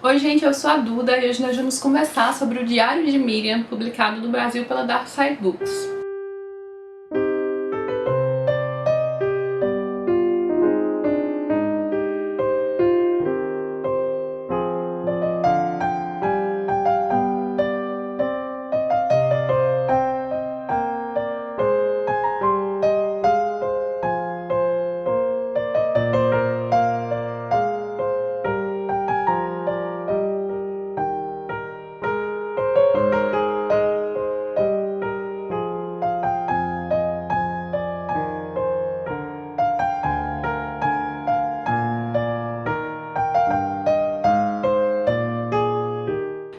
Oi gente, eu sou a Duda e hoje nós vamos conversar sobre o Diário de Miriam, publicado no Brasil pela Dark Side Books.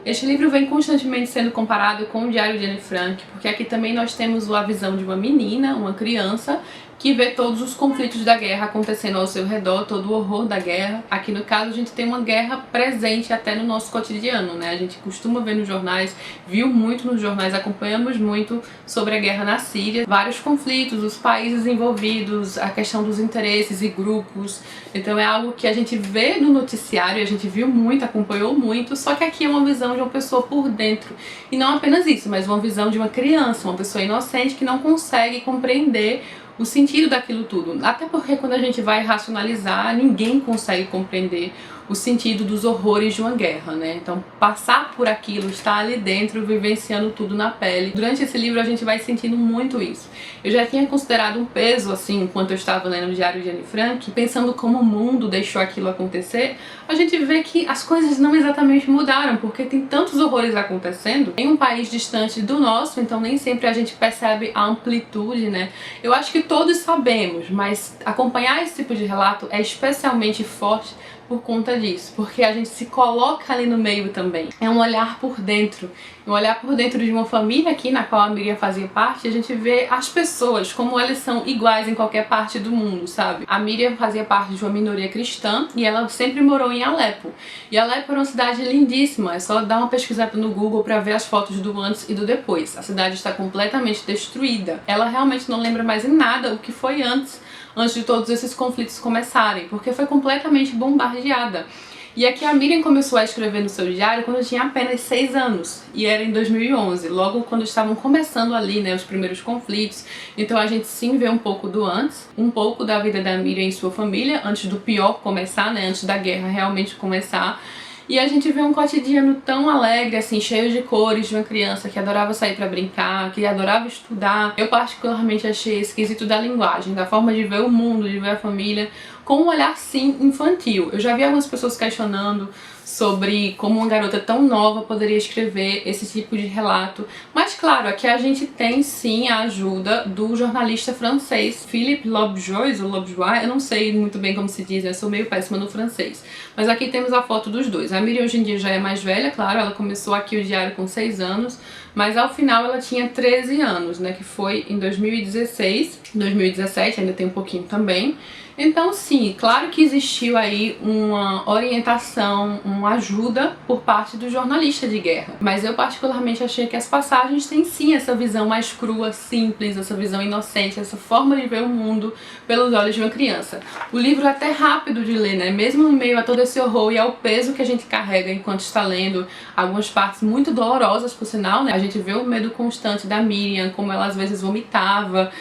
Este livro vem constantemente sendo comparado com o Diário de Anne Frank, porque aqui também nós temos a visão de uma menina, uma criança, que vê todos os conflitos da guerra acontecendo ao seu redor, todo o horror da guerra. Aqui no caso a gente tem uma guerra presente até no nosso cotidiano, né? A gente costuma ver nos jornais, viu muito nos jornais, acompanhamos muito sobre a guerra na Síria, vários conflitos, os países envolvidos, a questão dos interesses e grupos. Então é algo que a gente vê no noticiário, a gente viu muito, acompanhou muito, só que aqui é uma visão de uma pessoa por dentro. E não apenas isso, mas uma visão de uma criança, uma pessoa inocente que não consegue compreender o sentido daquilo tudo. Até porque quando a gente vai racionalizar, ninguém consegue compreender o sentido dos horrores de uma guerra, né? Então passar por aquilo, estar ali dentro, vivenciando tudo na pele. Durante esse livro a gente vai sentindo muito isso. Eu já tinha considerado um peso, assim, enquanto eu estava lendo o Diário de Anne Frank, pensando como o mundo deixou aquilo acontecer, a gente vê que as coisas não exatamente mudaram, porque tem tantos horrores acontecendo em um país distante do nosso, então nem sempre a gente percebe a amplitude, né? Eu acho que todos sabemos, mas acompanhar esse tipo de relato é especialmente forte por conta disso, porque a gente se coloca ali no meio também. É um olhar por dentro, um olhar por dentro de uma família aqui na qual a Miriam fazia parte. A gente vê as pessoas como elas são iguais em qualquer parte do mundo, sabe? A Miriam fazia parte de uma minoria cristã e ela sempre morou em Alepo. E Alepo era uma cidade lindíssima, é só dar uma pesquisada no Google para ver as fotos do antes e do depois. A cidade está completamente destruída. Ela realmente não lembra mais em nada o que foi antes de todos esses conflitos começarem, porque foi completamente bombardeada. E aqui a Miriam começou a escrever no seu diário quando tinha apenas 6 anos, e era em 2011, logo quando estavam começando ali, né, os primeiros conflitos. Então a gente sim vê um pouco do antes, um pouco da vida da Miriam e sua família, antes do pior começar, né, antes da guerra realmente começar. E a gente vê um cotidiano tão alegre, assim, cheio de cores, de uma criança que adorava sair pra brincar, que adorava estudar. Eu particularmente achei esquisito da linguagem, da forma de ver o mundo, de ver a família, com um olhar, sim, infantil. Eu já vi algumas pessoas questionando sobre como uma garota tão nova poderia escrever esse tipo de relato. Mas claro, aqui a gente tem sim a ajuda do jornalista francês Philippe Lobjois, ou Lobjois, eu não sei muito bem como se diz, eu sou meio péssima no francês. Mas aqui temos a foto dos dois. A Miriam hoje em dia já é mais velha, claro, ela começou aqui o diário com 6 anos, mas ao final ela tinha 13 anos, né, que foi em 2016, 2017, ainda tem um pouquinho também. Então sim, claro que existiu aí uma orientação, uma ajuda por parte do jornalista de guerra. Mas eu particularmente achei que as passagens têm sim essa visão mais crua, simples, essa visão inocente, essa forma de ver o mundo pelos olhos de uma criança. O livro é até rápido de ler, né? Mesmo no meio a todo esse horror e ao peso que a gente carrega enquanto está lendo, algumas partes muito dolorosas por sinal, né? A gente vê o medo constante da Miriam, como ela às vezes vomitava,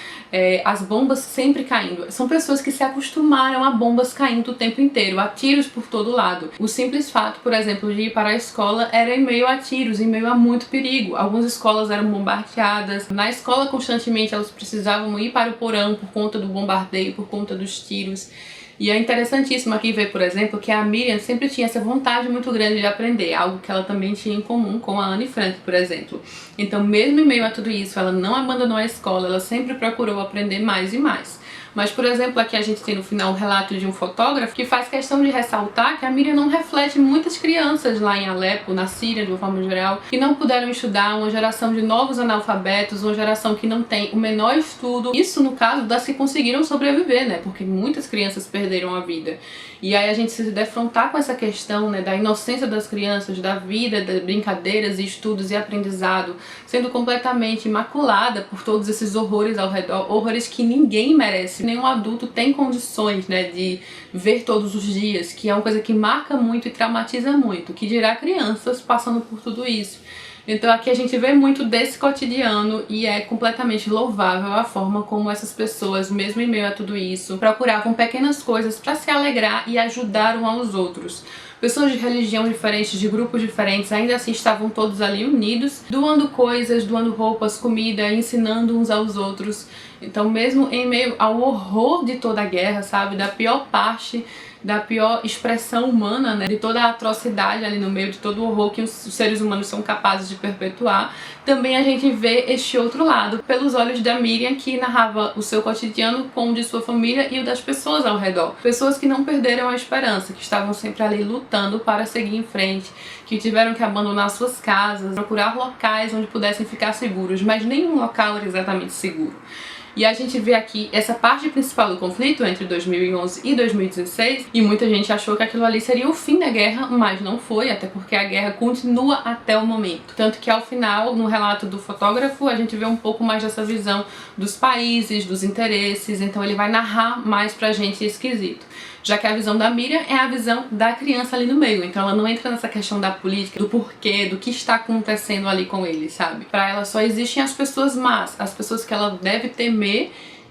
as bombas sempre caindo. São pessoas que se acostumaram a bombas caindo o tempo inteiro, a tiros por todo lado. O simples fato, por exemplo, de ir para a escola era em meio a tiros, em meio a muito perigo. Algumas escolas eram bombardeadas. Na escola, constantemente, elas precisavam ir para o porão por conta do bombardeio, por conta dos tiros. E é interessantíssimo aqui ver, por exemplo, que a Miriam sempre tinha essa vontade muito grande de aprender, algo que ela também tinha em comum com a Anne Frank, por exemplo. Então, mesmo em meio a tudo isso, ela não abandonou a escola, ela sempre procurou aprender mais e mais. Mas, por exemplo, aqui a gente tem no final o relato de um fotógrafo que faz questão de ressaltar que a Miriam não reflete muitas crianças lá em Alepo, na Síria, de uma forma geral, que não puderam estudar, uma geração de novos analfabetos, uma geração que não tem o menor estudo. Isso no caso das que conseguiram sobreviver, né? Porque muitas crianças perderam a vida. E aí a gente se defrontar com essa questão, né, da inocência das crianças, da vida, das brincadeiras e estudos e aprendizado, sendo completamente imaculada por todos esses horrores ao redor, horrores que ninguém merece, nenhum adulto tem condições, né, de ver todos os dias, que é uma coisa que marca muito e traumatiza muito, que dirá crianças passando por tudo isso. Então aqui a gente vê muito desse cotidiano e é completamente louvável a forma como essas pessoas, mesmo em meio a tudo isso, procuravam pequenas coisas para se alegrar e ajudar uns aos outros. Pessoas de religião diferentes, de grupos diferentes, ainda assim estavam todos ali unidos, doando coisas, doando roupas, comida, ensinando uns aos outros. Então mesmo em meio ao horror de toda a guerra, sabe, da pior parte, da pior expressão humana, né, de toda a atrocidade ali no meio, de todo o horror que os seres humanos são capazes de perpetuar, também a gente vê este outro lado, pelos olhos da Miriam, que narrava o seu cotidiano com o de sua família e o das pessoas ao redor. Pessoas que não perderam a esperança, que estavam sempre ali lutando para seguir em frente, que tiveram que abandonar suas casas, procurar locais onde pudessem ficar seguros, mas nenhum local era exatamente seguro. E a gente vê aqui essa parte principal do conflito entre 2011 e 2016, e muita gente achou que aquilo ali seria o fim da guerra, mas não foi, até porque a guerra continua até o momento. Tanto que ao final, no relato do fotógrafo, a gente vê um pouco mais dessa visão dos países, dos interesses, então ele vai narrar mais pra gente esse quesito. Já que a visão da Miriam é a visão da criança ali no meio, então ela não entra nessa questão da política, do porquê, do que está acontecendo ali com ele, sabe? Pra ela só existem as pessoas más, as pessoas que ela deve temer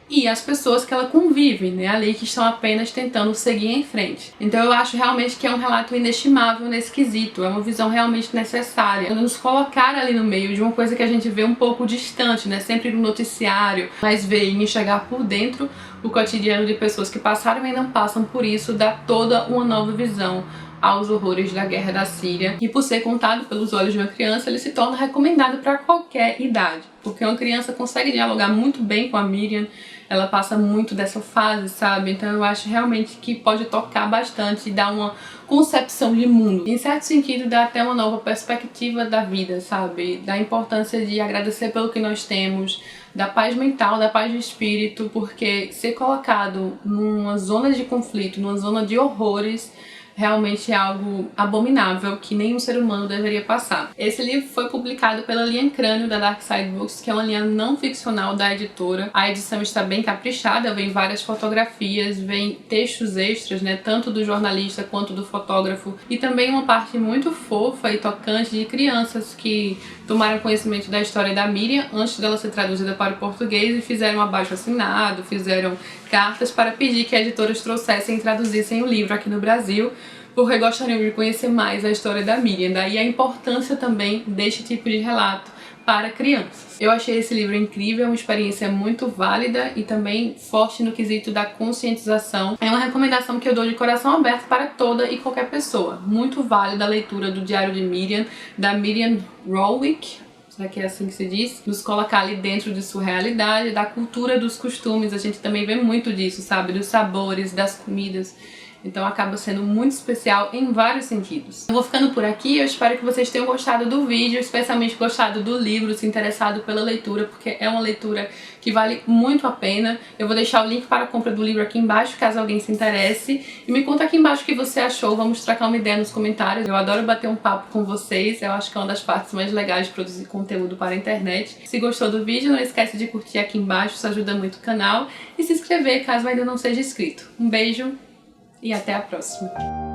e as pessoas que ela convive, né, ali, que estão apenas tentando seguir em frente. Então eu acho realmente que é um relato inestimável nesse quesito, é uma visão realmente necessária, nos colocar ali no meio de uma coisa que a gente vê um pouco distante, né, sempre no noticiário, mas ver e enxergar por dentro o cotidiano de pessoas que passaram e não passam por isso, dá toda uma nova visão aos horrores da guerra da Síria, e por ser contado pelos olhos de uma criança, ele se torna recomendado para qualquer idade, porque uma criança consegue dialogar muito bem com a Miriam, ela passa muito dessa fase, sabe? Então eu acho realmente que pode tocar bastante e dar uma concepção de mundo. Em certo sentido, dá até uma nova perspectiva da vida, sabe? Da importância de agradecer pelo que nós temos, da paz mental, da paz de espírito, porque ser colocado numa zona de conflito, numa zona de horrores, realmente é algo abominável que nenhum ser humano deveria passar. Esse livro foi publicado pela linha Crânio da Dark Side Books, que é uma linha não ficcional da editora. A edição está bem caprichada, vem várias fotografias, vem textos extras, né, tanto do jornalista quanto do fotógrafo, e também uma parte muito fofa e tocante de crianças que tomaram conhecimento da história da Miriam antes dela ser traduzida para o português e fizeram abaixo-assinado, fizeram cartas para pedir que editoras trouxessem e traduzissem o livro aqui no Brasil, porque gostariam de conhecer mais a história da Miriam. Daí a importância também deste tipo de relato para crianças. Eu achei esse livro incrível, uma experiência muito válida e também forte no quesito da conscientização. É uma recomendação que eu dou de coração aberto para toda e qualquer pessoa. Muito válida a leitura do Diário de Miriam, da Miriam Roweck, será que é assim que se diz? Nos colocar ali dentro de sua realidade, da cultura, dos costumes. A gente também vê muito disso, sabe? Dos sabores, das comidas. Então acaba sendo muito especial em vários sentidos. Eu vou ficando por aqui, eu espero que vocês tenham gostado do vídeo, especialmente gostado do livro, se interessado pela leitura, porque é uma leitura que vale muito a pena. Eu vou deixar o link para a compra do livro aqui embaixo, caso alguém se interesse. E me conta aqui embaixo o que você achou, vamos trocar uma ideia nos comentários. Eu adoro bater um papo com vocês, eu acho que é uma das partes mais legais de produzir conteúdo para a internet. Se gostou do vídeo, não esquece de curtir aqui embaixo, isso ajuda muito o canal. E se inscrever caso ainda não seja inscrito. Um beijo! E até a próxima!